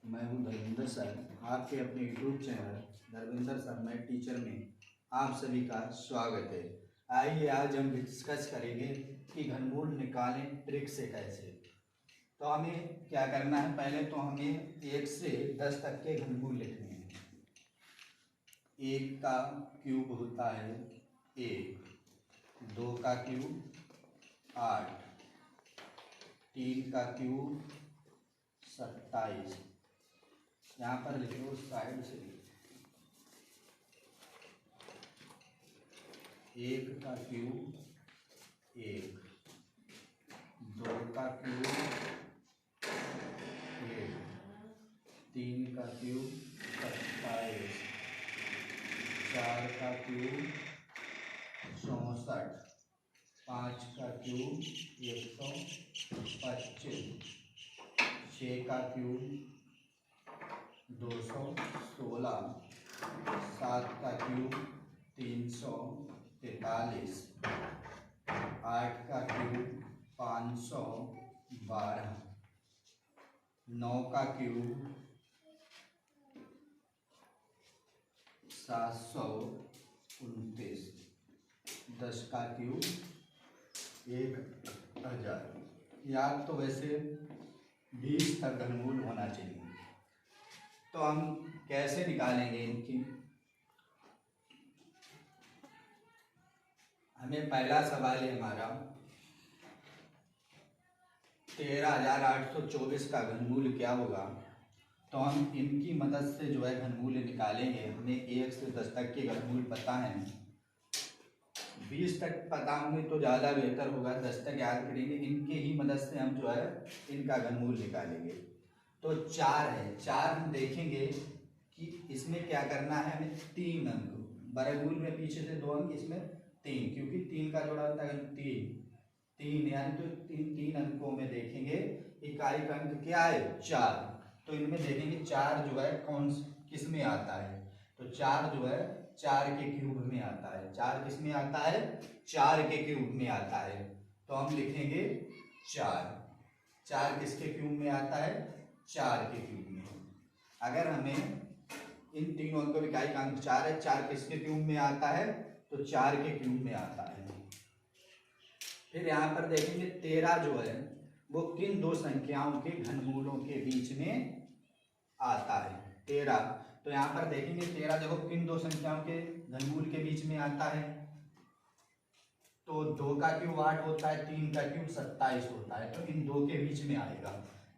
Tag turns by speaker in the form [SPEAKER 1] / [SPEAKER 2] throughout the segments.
[SPEAKER 1] मैं हूं धर्मेंद्र सर, आपके अपने YouTube channel Dharmendra sir math teacher में आप सभी का स्वागत है। आइए आज हम डिस्कस करेंगे कि घनमूल निकालें ट्रिक से कैसे। तो हमें क्या करना है, पहले तो हमें 1 से 10 तक के घनमूल लिखने हैं। 1 का क्यूब होता है 1, 2 का क्यूब 8, 3 का क्यूब 27। यहाँ पर लिखो साइड से, 1 का क्यूब 1, 2 का क्यूब 1, 3 का क्यूब 27, 4 का क्यूब 64, 5 का क्यूब 125, 6 का क्यूब 216, 7 का क्यूब 343, 8 का क्यूब 512, 9 का क्यूब 729, 10 का क्यूब 1000। याद तो वैसे 20 तक घनमूल होना चाहिए। तो हम कैसे निकालेंगे इनकी? हमें पहला सवाल है हमारा 13,824 का घनमूल क्या होगा। तो हम इनकी मदद से जो है घनमूल निकालेंगे। हमें 1 से 10 तक के घनमूल पता हैं, 20 तक पता होंगे तो ज़्यादा बेहतर होगा। 10 तक याद करेंगे, इनके ही मदद से हम जो है इनका घनमूल निकालेंगे। तो 4 है, 4 हम देखेंगे कि इसमें क्या करना है, हमें 3 अंक, वर्गमूल में पीछे से 2 अंक, इसमें 3, क्योंकि 3 का जोड़ा होता है 3 यानी तो 3 अंकों में देखेंगे। इकाई का अंक क्या है 4, तो इनमें देखेंगे 4 जो है कौन किस में आता है। तो 4 जो है 4 के क्यूब में आता है। 4 किस में आता है, 4 के क्यूब में आता है। तो हम लिखेंगे 4 किसके क्यूब में आता है, 4 के क्यूब में। अगर हमें इन तीनों अंकों में इकाई का अंक 4 है, 4 किसके क्यूब में आता है, तो 4 के क्यूब में आता है। फिर यहाँ पर देखेंगे 13 जो है वो किन दो संख्याओं के घनमूलों के बीच में आता है। 13, तो यहाँ पर देखेंगे 13 देखो किन दो संख्याओं के घनमूल के बीच में आता है। तो 2 का क्यूब 8 होता है, 3 का क्यूब 27 होता है। तो इन दो के बीच में आएगा,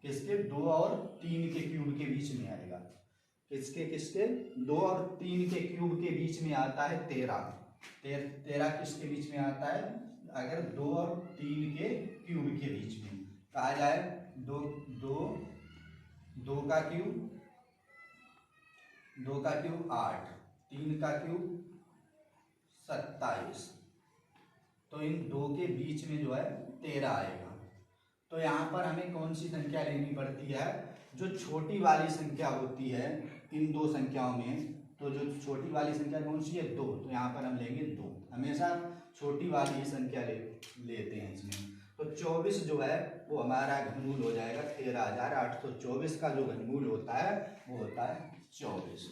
[SPEAKER 1] किसके, 2 और 3 के क्यूब के बीच में आएगा। किसके 2 और 3 के क्यूब के बीच में आता है 13। 13 किसके बीच में आता है, अगर 2 और 3 के क्यूब के बीच में कहा जाए। 2 का क्यूब 8, 3 का क्यूब 27, तो इन दो के बीच में जो है 13 आएगा। तो यहाँ पर हमें कौन सी संख्या लेनी पड़ती है, जो छोटी वाली संख्या होती है इन दो संख्याओं में। तो जो छोटी वाली संख्या कौन सी है, 2, तो यहाँ पर हम लेंगे 2। हमेशा छोटी वाली संख्या लेते हैं इसमें। तो 24 जो है वो हमारा घनमूल हो जाएगा। 13,824 का जो घनमूल होता है वो होता है 24।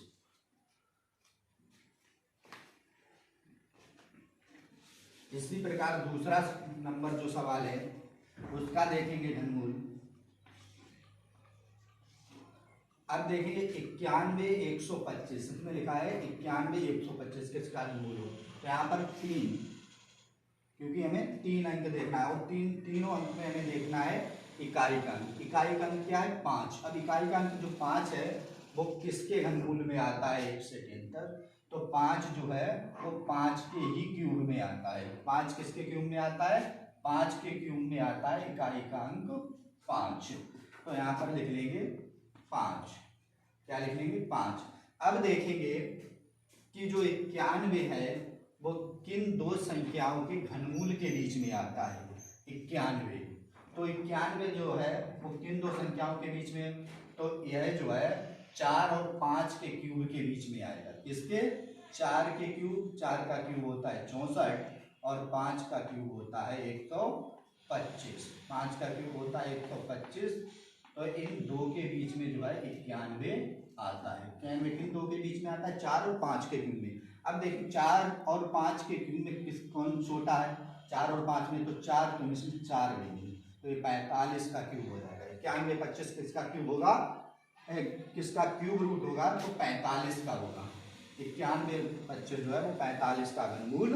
[SPEAKER 1] इसी प्रकार दूसरा नंबर जो सवाल है उसका देखेंगे घनमूल। अब देखेंगे 91,125, इसमें लिखा है 91,125 किसका घनमूल हो। तो यहाँ पर 3, क्योंकि हमें 3 अंक देखना है और तीनों अंक में हमें देखना है इकाई का अंक। इकाई का अंक क्या है 5। अब इकाई का अंक जो 5 है वो किसके घनमूल में आता है, 1 से 10 तक। तो 5 जो है वो 5 के ही क्यूब में आता है। 5 किसके क्यूब में आता है, 5 के क्यूब में आता है इकाई का अंक 5। तो यहाँ पर लिख लेंगे 5, क्या लिख लेंगे 5। अब देखेंगे कि जो 91 है वो किन दो संख्याओं के घनमूल के बीच में आता है। 91, तो 91 जो है वो किन दो संख्याओं के बीच में, तो यह जो है 4 और 5 के क्यूब के बीच में आएगा। किसके, 4 के क्यूब, 4 का क्यूब होता है 64 और 5 का क्यूब होता है 125। 5 का क्यूब होता है 125, तो इन दो के बीच में जो है 91 आता है। 91 किन दो के बीच में आता है? 4 और 5 के क्यूब में। अब देखिए 4 और 5 के क्यूब में कौन छोटा है? 4 और 5 में, तो 4 क्यूब में 4 लेंगे तो ये 45 का क्यूब हो जाएगा। 91 25 किसका क्यूब होगा? किसका क्यूब रूट होगा? तो 45 का होगा। 91 25 जो है वो 45 का घनमूल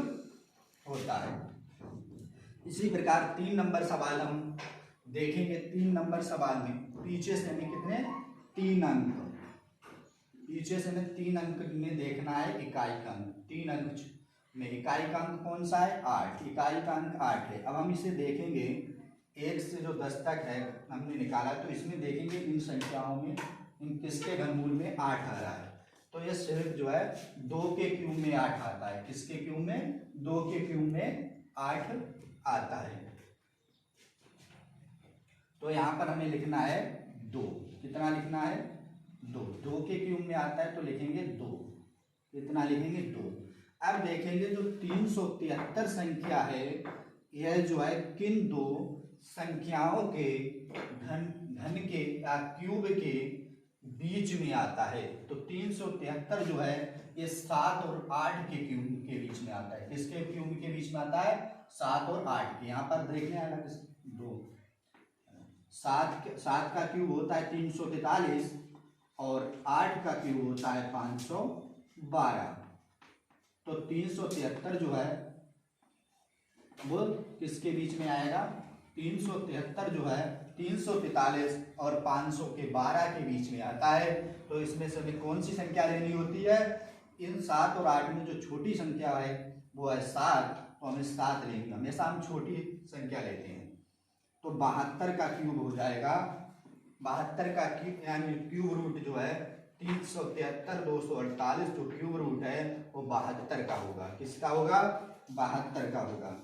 [SPEAKER 1] होता है। इसी प्रकार 3 नंबर सवाल हम देखेंगे। 3 नंबर सवाल में पीछे से हमें कितने? 3 अंक, पीछे से हमें 3 अंक में देखना है इकाई का अंक। 3 अंक में इकाई का अंक कौन सा है? 8। इकाई का अंक 8 है। अब हम इसे देखेंगे 1 से जो 10 तक है हमने निकाला, तो इसमें देखेंगे इन संख्याओं में इन किसके घनमूल में 8 आ रहा है। तो ये सिर्फ जो है 2 के क्यूब में 8 आता है। किसके क्यूब में? 2 के क्यूब में 8 आता है। तो यहाँ पर हमें लिखना है 2। कितना लिखना है? 2। 2 के क्यूब में आता है तो लिखेंगे 2। कितना लिखेंगे? 2। अब देखेंगे जो 373 संख्या है यह जो है किन दो संख्याओं के घन के या क्यूब के बीच में आता है। तो 373 जो है ये 7 और 8 के क्यूब के बीच में आता है। किसके क्यूब के बीच में आता है? 7 और 8 के। यहाँ पर देखने आएगा 2 7 का क्यूब होता है 343 और 8 का क्यूब होता है 512। तो 373 जो है वो किसके बीच में आएगा? 373 जो है 343 और 512 के बीच में आता है। तो इसमें से हमें कौन सी संख्या लेनी होती है? इन 7 और 8 में जो छोटी संख्या है वो है 7, तो हमें 7 लेंगे। हमेशा हम छोटी संख्या लेते हैं। तो 72 का क्यूब हो जाएगा। 72 का क्यूब यानी क्यूब रूट जो है 373 248 जो क्यूब रूट है वो 72 का होगा। किसका होगा? 72 का होगा।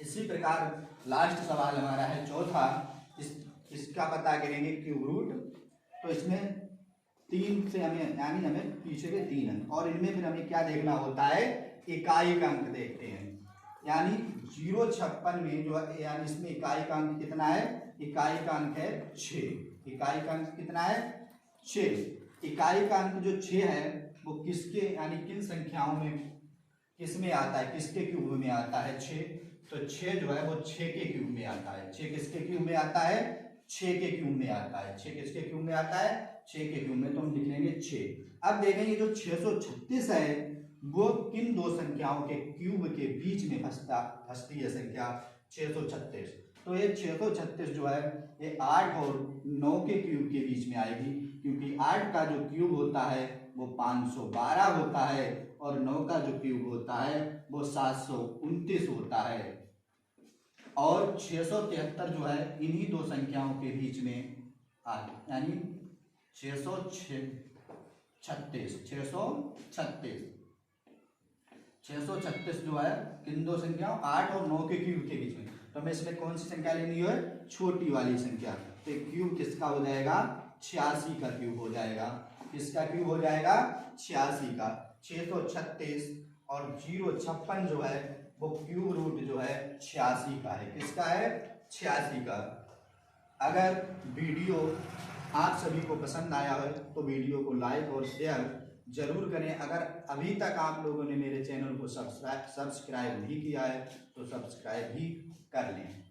[SPEAKER 1] इसी प्रकार लास्ट सवाल हमारा है चौथा। इसका पता करेंगे क्यूब रूट। तो इसमें 3 से हमें यानी हमें पीछे के 3 अंक, और इनमें फिर हमें क्या देखना होता है? इकाई का अंक देखते हैं। यानी 056 में जो है यानी इसमें इकाई का अंक कितना है? इकाई का अंक है 6। इकाई का अंक कितना है? 6। इकाई का अंक जो 6 है वो किसके यानी किन संख्याओं में किस में आता है? किसके क्यूब में आता है? 6। तो 6 जो है वो 6 के क्यूब में आता है। 6 किसके क्यूब में आता है? 6 के क्यूब में आता है। 6 किसके क्यूब में आता है? 6 के क्यूब में। तो हम लिख लेंगे 6। अब देखेंगे जो 636 है वो किन दो संख्याओं के क्यूब के बीच में फंसती है संख्या 636। तो ये 636 जो है ये 8 और 9 के क्यूब के बीच में आएगी, क्योंकि 8 का जो क्यूब होता है वो 512 होता है और 9 का जो क्यूब होता है वो 729 होता है। और 673 जो है इन्हीं दो संख्याओं के बीच में यानी 636 जो है किन दो संख्याओं 8 और 9 के क्यूब के बीच में। तो हमें इसमें कौन सी संख्या लेनी है? छोटी वाली संख्या। तो क्यूब किसका हो जाएगा? 86 का क्यूब हो जाएगा। किसका क्यूब हो जाएगा? 86 का। 636 और 056 जो है वो क्यूब रूट जो है 86 का है। किसका है? 86 का। अगर वीडियो आप सभी को पसंद आया है तो वीडियो को लाइक और शेयर जरूर करें। अगर अभी तक आप लोगों ने मेरे चैनल को सब्सक्राइब नहीं किया है तो सब्सक्राइब भी कर लें।